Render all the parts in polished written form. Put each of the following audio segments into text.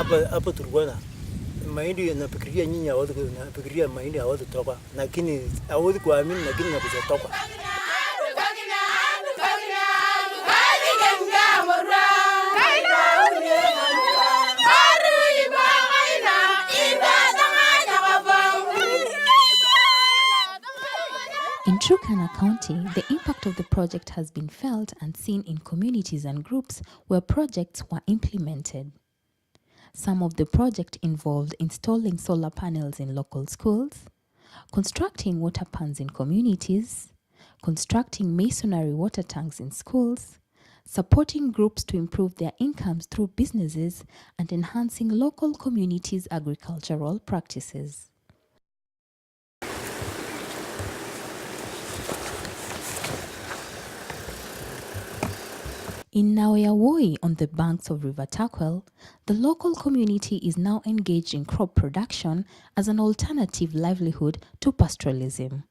hapa Turkana. Mahindi nafikiria nyinyi hawezi nafikiria mahindi hawezi toka. Lakini hawezi kuamini lakini nakutoka. In Turkana County, the impact of the project has been felt and seen in communities and groups where projects were implemented. Some of the project involved installing solar panels in local schools, constructing water pans in communities, constructing masonry water tanks in schools, supporting groups to improve their incomes through businesses, and enhancing local communities' agricultural practices. In Nawayawoi on the banks of River Takwel, the local community is now engaged in crop production as an alternative livelihood to pastoralism.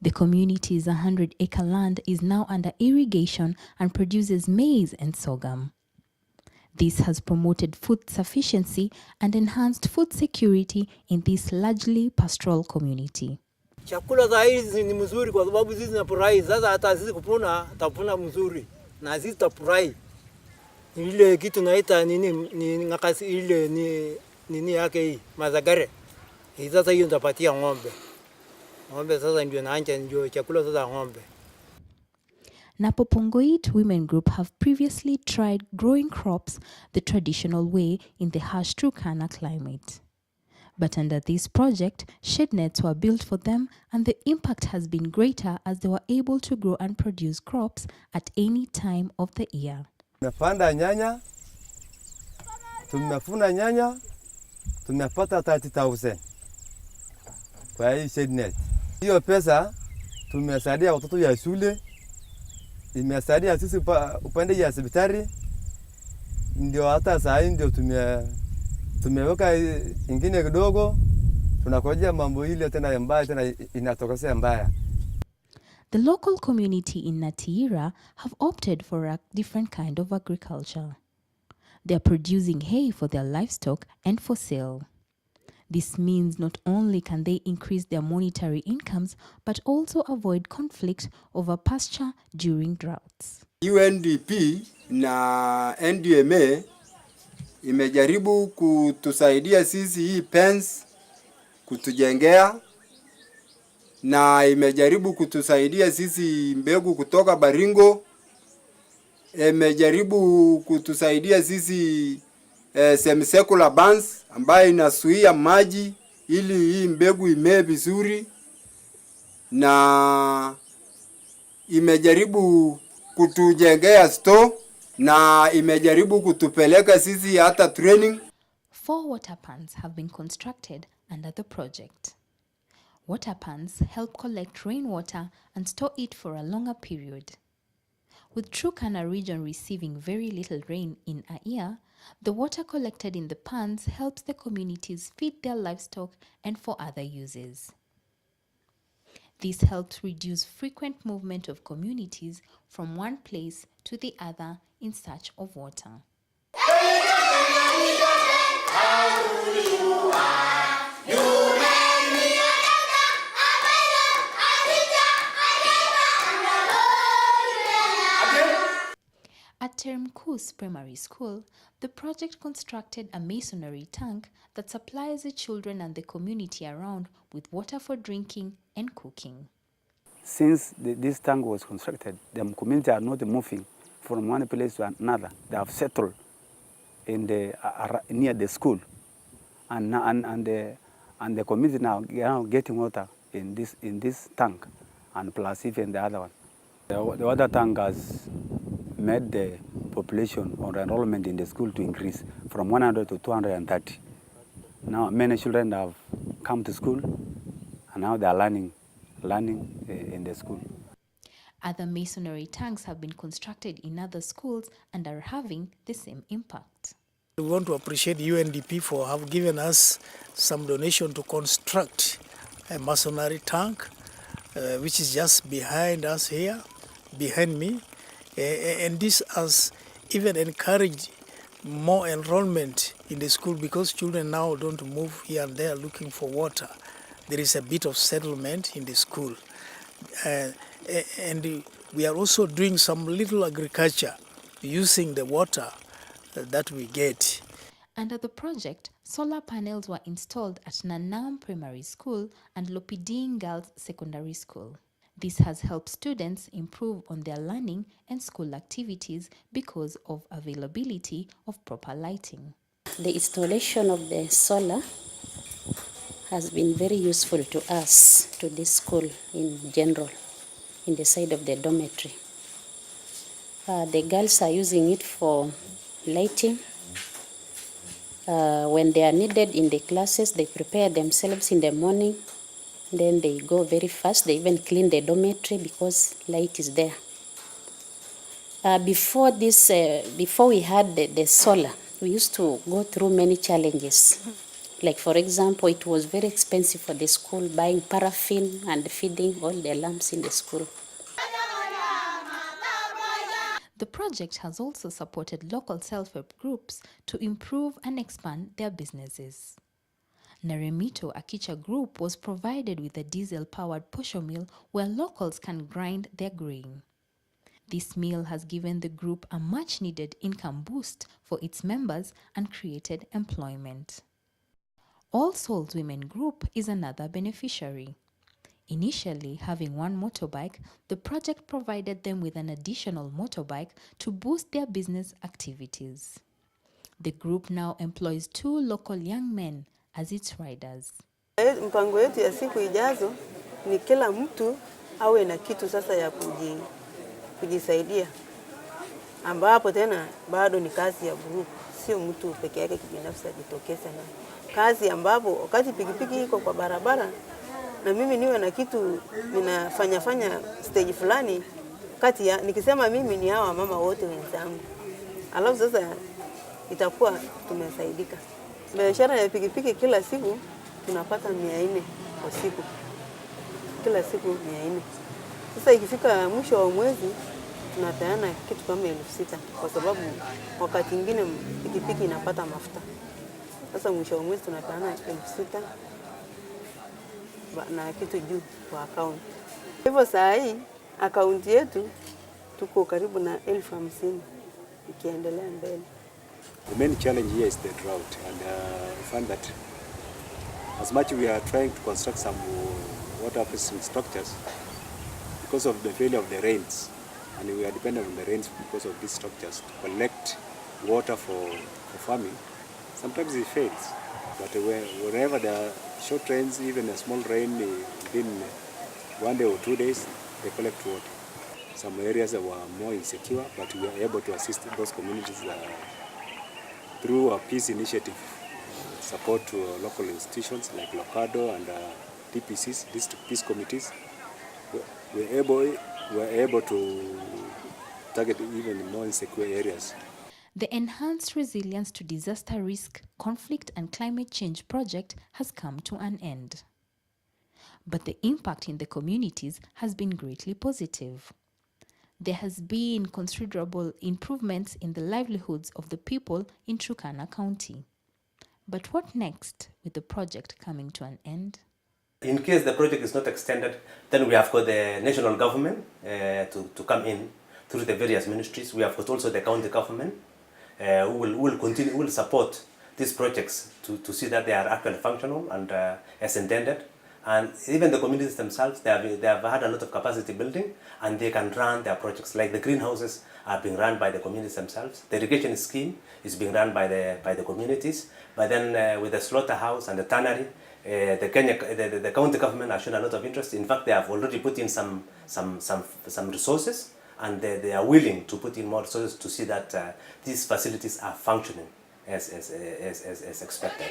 The community's 100-acre land is now under irrigation and produces maize and sorghum. This has promoted food sufficiency and enhanced food security in this largely pastoral community. Chakula za hizi ni mzuri kwa sababu sisi tunafurahi. Sasa hata sisi kupuna tapuna mzuri. Na sisi tutafurahi. Ile kitu naita ni ngakasi ile nini yake hii mazagare. Sasa hiyo nitapatia ng'ombe. Ng'ombe sasa ndio naanza ndio chakula sasa ng'ombe. Napopongoit Women Group have previously tried growing crops the traditional way in the harsh Turkana climate. But under this project, shade nets were built for them and the impact has been greater as they were able to grow and produce crops at any time of the year. Tumepanda nyanya, tumefuna nyanya, tumepata 30,000 kwa hii shade net. Hiyo pesa tumesaidia watoto ya shule, imesaidia sisi upande ya hospitali, ndio hata saa hii ndio tumeweka ingine kidogo, tunakojea mambo ile tena mbaya tena inatokea mbaya. The local community in Natira have opted for a different kind of agriculture. They are producing hay for their livestock and for sale. This means not only can they increase their monetary incomes, but also avoid conflict over pasture during droughts. UNDP na NDMA imejaribu kutusaidia sisi hii pens kutujengea, na imejaribu kutusaidia sisi mbegu kutoka Baringo, imejaribu kutusaidia sisi semi-circular bands ambayo inasuia maji ili hii mbegu imee vizuri, na imejaribu kutujengea store na imejaribu kutupeleka sisi hata training. 4 water pans have been constructed under the project. Water pans help collect rainwater and store it for a longer period. With Turkana region receiving very little rain in a year, the water collected in the pans helps the communities feed their livestock and for other uses. This helps reduce frequent movement of communities from one place to the other in search of water. At Termkus Primary School, the project constructed a masonry tank that supplies the children and the community around with water for drinking and cooking. Since this tank was constructed, the community are not moving from one place to another. They have settled in near the school, and the community now getting water in this tank, and plus even the other one. The water tank has made the population or enrollment in the school to increase from 100 to 230. Now many children have come to school, and now they are learning in the school. Other masonry tanks have been constructed in other schools and are having the same impact. We want to appreciate UNDP for have given us some donation to construct a masonry tank, which is just behind us here, behind me. And this has even encouraged more enrollment in the school because children now don't move here and there looking for water. There is a bit of settlement in the school. And we are also doing some little agriculture using the water that we get. Under the project, solar panels were installed at Nanam Primary School and Lopiding Girls Secondary School. This has helped students improve on their learning and school activities because of availability of proper lighting. The installation of the solar has been very useful to us, to this school in general, in the side of the dormitory. The girls are using it for lighting. When they are needed in the classes, they prepare themselves in the morning. Then they go very fast. They even clean the dormitory because light is there. Before we had the solar, we used to go through many challenges. Like, for example, it was very expensive for the school, buying paraffin and feeding all the lamps in the school. The project has also supported local self-help groups to improve and expand their businesses. Naremito Akicha Group was provided with a diesel-powered posho mill where locals can grind their grain. This mill has given the group a much-needed income boost for its members and created employment. All Souls Women Group is another beneficiary. Initially having one motorbike, the project provided them with an additional motorbike to boost their business activities. The group now employs 2 local young men as its riders. Mpango yetu ya siku ijazo ni kila mtu awe na kitu sasa ya kujisaidia, ambapo tena bado ni kazi ya group, sio mtu peke yake kibinafsi ajitokeza na kazi, ambapo wakati pikipiki iko kwa barabara na mimi niwe na kitu ninafanya stage fulani kati ya nikisema mimi ni hawa mama wote wenzangu, alafu sasa itakuwa tumesaidika. Biashara ya pikipiki kila siku tunapata 400 kwa siku, kila siku 400. Sasa ikifika mwisho wa mwezi tunapeana kitu kama 6,000 kwa sababu wakati mwingine pikipiki inapata mafuta. Sasa mwisho wa mwezi tunapeana 6,000 na kitu juu kwa account. Hivyo saa hii account yetu tuko karibu na 50,000 ikiendelea mbele. The main challenge here is the drought, and we find that as much we are trying to construct some water system structures, because of the failure of the rains, and we are dependent on the rains because of these structures to collect water for farming, sometimes it fails. But wherever there are short rains, even a small rain within 1 day or 2 days, they collect water. Some areas were more insecure, but we are able to assist those communities through a peace initiative, support to local institutions like Locado and TPCs, district peace committees. We're able to target even more insecure areas. The Enhanced Resilience to Disaster Risk, Conflict and Climate Change project has come to an end. But the impact in the communities has been greatly positive. There has been considerable improvements in the livelihoods of the people in Turkana County. But what next with the project coming to an end? In case the project is not extended, then we have got the national government to come in through the various ministries. We have got also the county government who will support these projects to see that they are actually functional and as intended. And even the communities themselves, they have had a lot of capacity building, and they can run their projects. Like the greenhouses are being run by the communities themselves. The irrigation scheme is being run by the communities. But then with the slaughterhouse and the tannery, the county government has shown a lot of interest. In fact, they have already put in some resources, and they are willing to put in more resources to see that these facilities are functioning as expected.